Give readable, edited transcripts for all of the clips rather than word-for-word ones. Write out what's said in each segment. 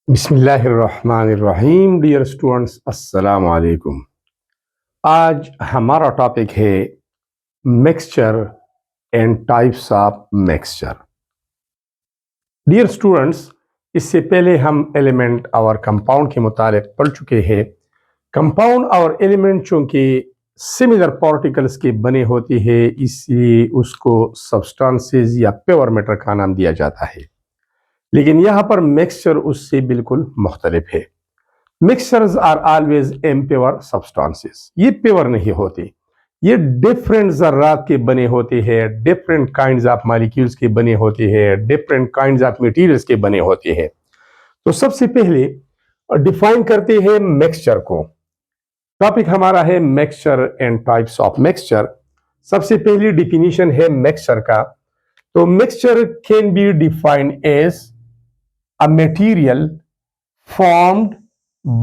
بسم اللہ الرحمن الرحیم ڈیئر اسٹوڈنٹس السلام علیکم۔ آج ہمارا ٹاپک ہے mixture and types of mixture. Dear students, اس سے پہلے ہم ایلیمنٹ اور کمپاؤنڈ کے متعلق پڑھ چکے ہیں۔ کمپاؤنڈ اور ایلیمنٹ چونکہ سملر پارٹیکلز کے بنے ہوتے ہیں، اس لیے اس کو سبسٹانسز یا پیور میٹر کا نام دیا جاتا ہے، لیکن یہاں پر مکسچر اس سے بالکل مختلف ہے۔ مکسچرز آر آلویز امپیور سبسٹانسز، یہ پیور نہیں ہوتے، یہ ڈفرینٹ ذرات کے بنے ہوتے ہیں، ڈفرینٹ کائنڈز آف مالیکیولز کے بنے ہوتے ہیں، ڈفرینٹ کائنڈز آف میٹیریلز کے بنے ہوتے ہیں۔ تو سب سے پہلے ڈیفائن کرتے ہیں مکسچر کو۔ ٹاپک ہمارا ہے mixture and types of mixture. سب سے پہلی ڈیفینیشن ہے مکسچر کا۔ تو mixture can be defined as a material formed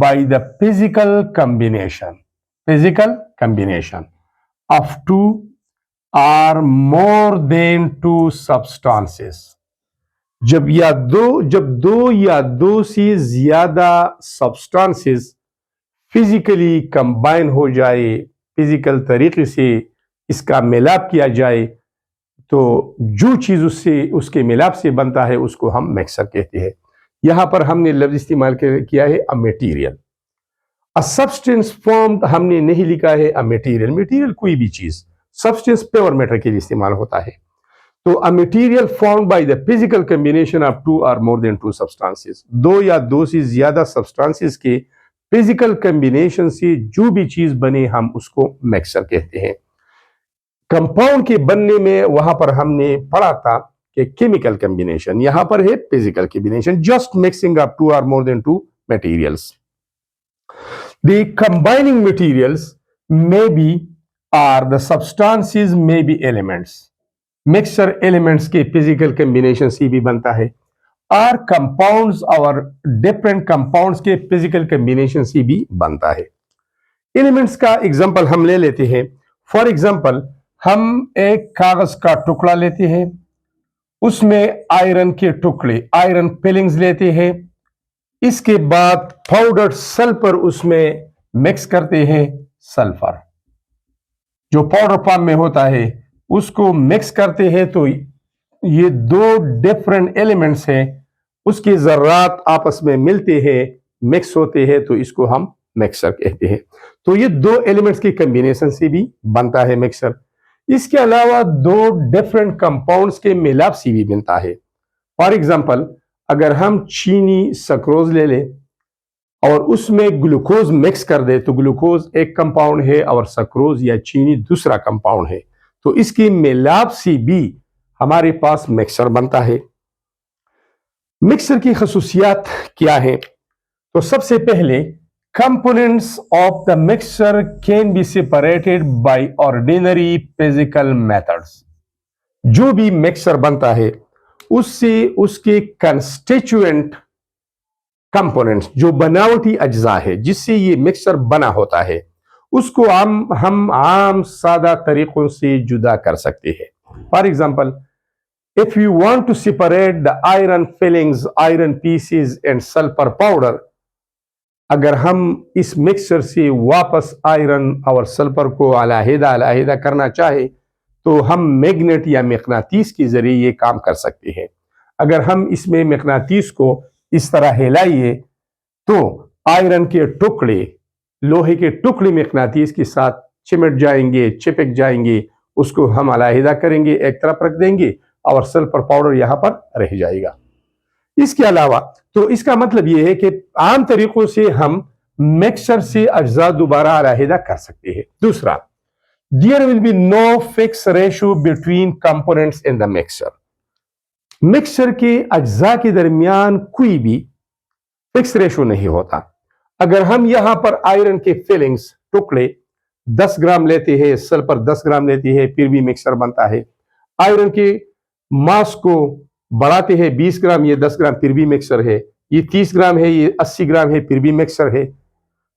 by the physical combination of two or more than two substances۔ جب دو یا دو سے زیادہ سبسٹانسز فزیکلی کمبائن ہو جائے، فزیکل طریقے سے اس کا ملاپ کیا جائے، تو جو چیز اس کے ملاپ سے بنتا ہے اس کو ہم مکسچر کہتے ہیں۔ یہاں پر ہم نے لفظ استعمال کیا ہے میٹیریل۔ سبسٹینس فارمڈ ہم نے نہیں لکھا ہے میٹیریل کوئی بھی چیز، سبسٹینس پیور میٹر کے لیے استعمال ہوتا ہے۔ تو material formed by the physical combination of two or more than to substances, دو یا دو سے زیادہ سبسٹانسز کے فزیکل کمبینیشن سے جو بھی چیز بنے ہم اس کو مکسچر کہتے ہیں۔ کمپاؤنڈ کے بننے میں وہاں پر ہم نے پڑھا تھا کہ کیمیکل کمبینیشن، یہاں پر ہے physical combination, just mixing of two or more than two materials. The combining materials may be or the substances may be elements۔ Mixture elements کے فزیکل کمبینیشن سے بھی بنتا ہے، اور کمپاؤنڈز اور ڈفرینٹ کمپاؤنڈز کے فزیکل کمبینیشن سے بھی بنتا ہے۔ ایلیمنٹس کا ایگزامپل ہم لے لیتے ہیں۔ فار ایگزامپل، ہم ایک کاغذ کا ٹکڑا لیتے ہیں، اس میں آئرن کے ٹکڑے، آئرن فلنگز لیتے ہیں، اس کے بعد پاؤڈر سلفر اس میں مکس کرتے ہیں۔ سلفر جو پاؤڈر فارم میں ہوتا ہے اس کو مکس کرتے ہیں، تو یہ دو ڈیفرنٹ ایلیمنٹس ہیں، اس کے ذرات آپس میں ملتے ہیں، مکس ہوتے ہیں، تو اس کو ہم مکسچر کہتے ہیں۔ تو یہ دو ایلیمنٹس کی کمبینیشن سے بھی بنتا ہے مکسچر۔ اس کے علاوہ دو ڈیفرنٹ کمپاؤنڈز کے ملاپ سے بھی بنتا ہے۔ فار ایگزامپل، اگر ہم چینی سکروز لے لیں اور اس میں گلوکوز مکس کر دے تو گلوکوز ایک کمپاؤنڈ ہے اور سکروز یا چینی دوسرا کمپاؤنڈ ہے، تو اس کی ملاپ سے بھی ہمارے پاس مکسچر بنتا ہے۔ مکسچر کی خصوصیات کیا ہیں؟ تو سب سے پہلے components of the mixture can be separated by ordinary physical methods۔ جو بھی مکسچر بنتا ہے اس سے اس کے constituent components، جو بناوٹی اجزاء ہے جس سے یہ مکسچر بنا ہوتا ہے، اس کو ہم عام سادہ طریقوں سے جدا کر سکتے ہیں۔ For example, if you want to separate the iron fillings, iron pieces and sulfur powder، اگر ہم اس مکسچر سے واپس آئرن اور سلفر کو علیحدہ کرنا چاہے تو ہم میگنیٹ یا مقناطیس کے ذریعے یہ کام کر سکتے ہیں۔ اگر ہم اس میں مقناطیس کو اس طرح ہلائیے تو آئرن کے ٹکڑے، لوہے کے ٹکڑے مقناطیس کے ساتھ چمٹ جائیں گے، چپک جائیں گے، اس کو ہم علیحدہ کریں گے، ایک طرف رکھ دیں گے اور سلفر پاؤڈر یہاں پر رہ جائے گا۔ اس کے علاوہ تو اس کا مطلب یہ ہے کہ عام طریقوں سے ہم مکسچر سے اجزاء دوبارہ علیحدہ کر سکتے ہیں۔ دوسرا، there will be no fixed ratio between components in the mixture۔ Mixture کے اجزاء کے درمیان کوئی بھی فکس ریشو نہیں ہوتا۔ اگر ہم یہاں پر آئرن کے فلنگز ٹکڑے 10 گرام لیتے ہیں، سلفر 10 گرام لیتے ہیں، پھر بھی مکسچر بنتا ہے۔ آئرن کے ماس کو بڑھاتے ہیں 20 گرام، یہ 10 گرام، پھر بھی مکسچر ہے۔ یہ 30 گرام ہے، یہ 80 گرام ہے، پھر بھی مکسچر ہے۔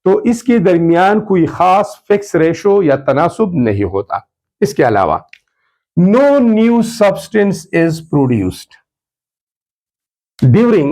تو اس کے درمیان کوئی خاص فکس ریشو یا تناسب نہیں ہوتا۔ اس کے علاوہ no new substance is produced during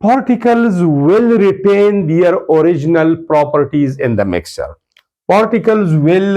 particles will retain their original properties in the mixture. Particles will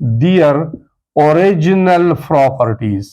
their original properties.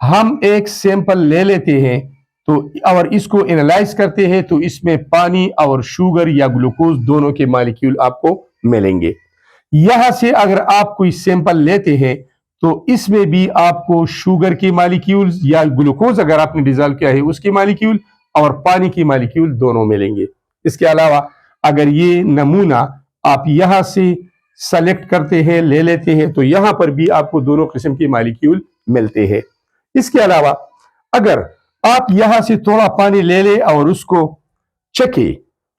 ہم ایک سیمپل لے لیتے ہیں تو اور اس کو انالائز کرتے ہیں تو اس میں پانی اور شوگر یا گلوکوز دونوں کے مالیکیول آپ کو ملیں گے. یہاں سے اگر آپ کوئی سیمپل لیتے ہیں تو اس میں بھی آپ کو شوگر کے مالیکیول یا گلوکوز اگر آپ نے ڈیزالو کیا ہے اس کے مالیکیول اور پانی کی مالیکیول دونوں ملیں گے. اس کے علاوہ اگر یہ نمونہ آپ یہاں سے سلیکٹ کرتے ہیں لے لیتے ہیں تو یہاں پر بھی آپ کو دونوں قسم کے مالیکیول ملتے ہیں. اس کے علاوہ اگر آپ یہاں سے تھوڑا پانی لے لیں اور اس کو چکھیں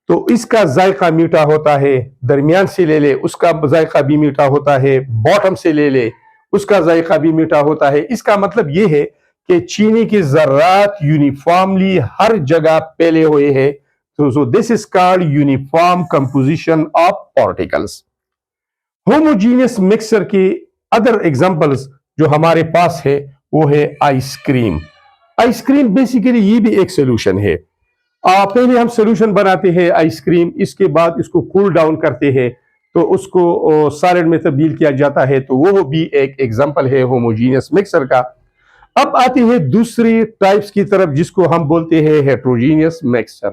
تو اس کا ذائقہ میٹھا ہوتا ہے. درمیان سے لے لے اس کا ذائقہ بھی میٹھا ہوتا ہے. باٹم سے لے لے اس کا ذائقہ بھی میٹھا ہوتا ہے. اس کا مطلب یہ ہے کہ چینی کے ذرات یونیفارملی ہر جگہ پھیلے ہوئے ہیں. So this is called uniform composition of particles. Homogeneous mixture کے ادر ایگزامپلز جو ہمارے پاس ہے وہ ہے ice cream. Ice cream basically یہ بھی ایک سولوشن ہے. پہلے ہم سولوشن بناتے ہیں آئس کریم, اس کے بعد اس کو کول ڈاؤن کرتے ہیں تو اس کو سالڈ میں تبدیل کیا جاتا ہے, تو وہ بھی ایک ایگزامپل ہے ہوموجینس مکسچر کا. اب آتے ہیں دوسری ٹائپس کی طرف جس کو ہم بولتے ہیں ہیٹروجینس مکسچر.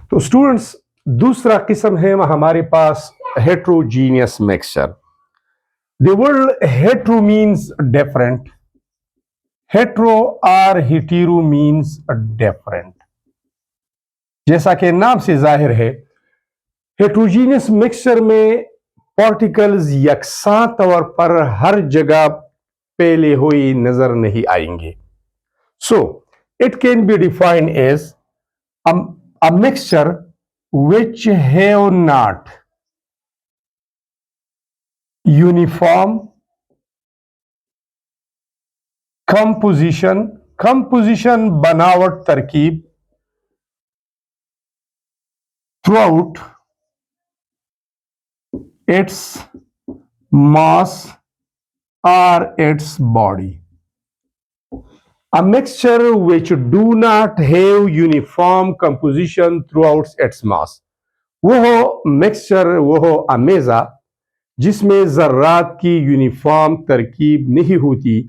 تو اسٹوڈنٹس دوسرا قسم ہے ہمارے پاس heterogeneous mixture. The word hetero means different. Hetero or hetero means different. جیسا کہ نام سے ظاہر ہے ہیٹروجینس مکسچر میں پارٹیکلز یکساں طور پر ہر جگہ پھیلے ہوئی نظر نہیں آئیں گے. So it can be defined as a mixture which have not uniform composition بناوٹ ترکیب throughout its mass or its body. A mixture which do not have uniform composition throughout its mass. وہ مکسچر وہ امیزہ جس میں ذرات کی uniform ترکیب نہیں ہوتی.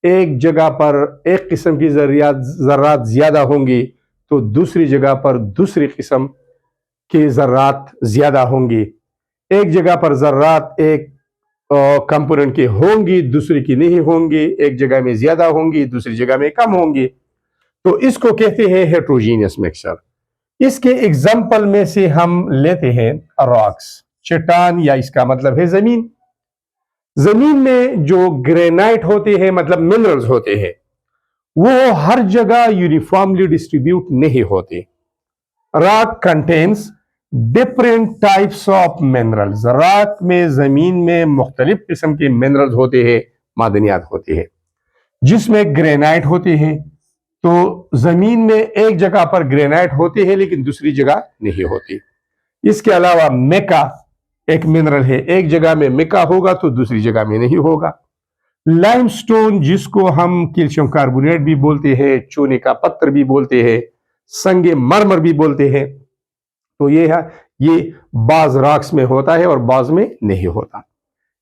ایک جگہ پر ایک قسم کی ذرات زیادہ ہوں گے تو دوسری جگہ پر دوسری قسم کے ذرات زیادہ ہوں گے. ایک جگہ پر ذرات ایک کمپوننٹ کے ہوں گی دوسری کی نہیں ہوں گے. ایک جگہ میں زیادہ ہوں گی دوسری جگہ میں کم ہوں گے. تو اس کو کہتے ہیں ہیٹروجینس مکسچر. اس کے ایگزامپل میں سے ہم لیتے ہیں راکس, چٹان, یا اس کا مطلب ہے زمین. زمین میں جو گرینائٹ ہوتے ہیں مطلب منرلز ہوتے ہیں وہ ہر جگہ یونیفارملی ڈسٹریبیوٹ نہیں ہوتے. Rock contains different types of minerals. Rock میں زمین میں مختلف قسم کے منرلز ہوتے ہیں, معدنیات ہوتے ہیں, جس میں گرینائٹ ہوتے ہیں. تو زمین میں ایک جگہ پر گرینائٹ ہوتے ہیں لیکن دوسری جگہ نہیں ہوتی. اس کے علاوہ میکا ایک منرل ہے, ایک جگہ میں میکا ہوگا تو دوسری جگہ میں نہیں ہوگا. لائم سٹون جس کو ہم کیلشیم کاربونیٹ بھی بولتے ہیں, چونے کا پتھر بھی بولتے ہیں, سنگ مرمر بھی بولتے ہیں, تو یہ بعض راکس میں ہوتا ہے اور بعض میں نہیں ہوتا.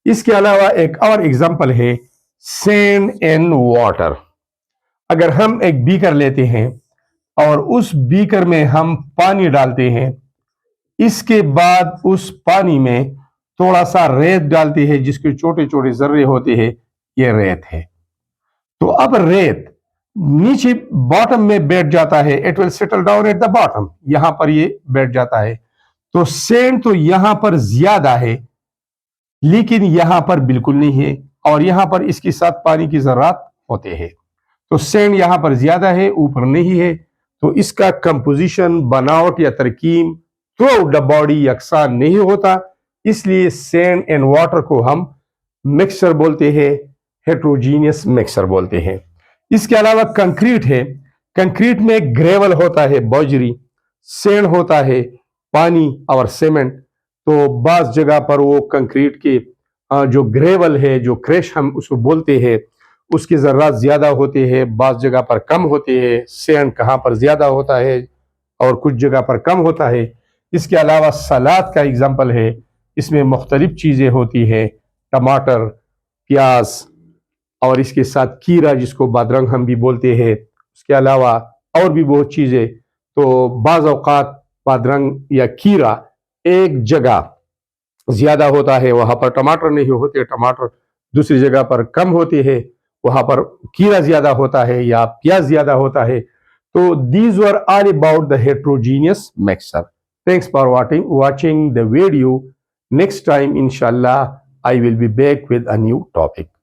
اس کے علاوہ ایک اور ایگزامپل ہے سینڈ ان واٹر. اگر ہم ایک بیکر لیتے ہیں اور اس بیکر میں ہم پانی ڈالتے ہیں, اس کے بعد اس پانی میں تھوڑا سا ریت ڈالتے ہیں جس کے چھوٹے چھوٹے ذرے ہوتے ہیں, یہ ریت ہے. تو اب ریت نیچے باٹم میں بیٹھ جاتا ہے, it will settle down at the bottom, یہاں پر یہ بیٹھ جاتا ہے. تو سینڈ تو یہاں پر زیادہ ہے لیکن یہاں پر بالکل نہیں ہے, اور یہاں پر اس کے ساتھ پانی کی ذرات ہوتے ہیں. تو سینڈ یہاں پر زیادہ ہے اوپر نہیں ہے, تو اس کا کمپوزیشن بناوٹ یا ترکیب تھرو آؤٹ دا باڈی یکساں نہیں ہوتا. اس لیے سینڈ اینڈ واٹر کو ہم مکسچر بولتے ہیں, ہیٹروجینس مکسچر بولتے ہیں. اس کے علاوہ کنکریٹ ہے. کنکریٹ میں گریول ہوتا ہے بوجری, سینڈ ہوتا ہے پانی اور سیمنٹ. تو بعض جگہ پر وہ کنکریٹ کے جو گریول ہے جو کریش ہم اس کو بولتے ہیں اس کے ذرات زیادہ ہوتے ہیں, بعض جگہ پر کم ہوتے ہیں. سینڈ کہاں پر زیادہ ہوتا ہے اور کچھ جگہ پر کم ہوتا ہے. اس کے علاوہ سلاد کا ایگزامپل ہے, اس میں مختلف چیزیں ہوتی ہیں, ٹماٹر, پیاز اور اس کے ساتھ کیرا جس کو بادرنگ ہم بھی بولتے ہیں، اس کے علاوہ اور بھی بہت چیزیں. تو بعض اوقات بادرنگ یا کیرا ایک جگہ زیادہ ہوتا ہے، وہاں پر ٹماٹر نہیں ہوتے، ٹماٹر دوسری جگہ پر کم ہوتے ہیں، وہاں پر کیرا زیادہ ہوتا ہے یا پیاز زیادہ ہوتا ہے. تو these were all about the heterogeneous mixture. Thanks for watching the video. Next time, inshallah, I will be back with a new topic.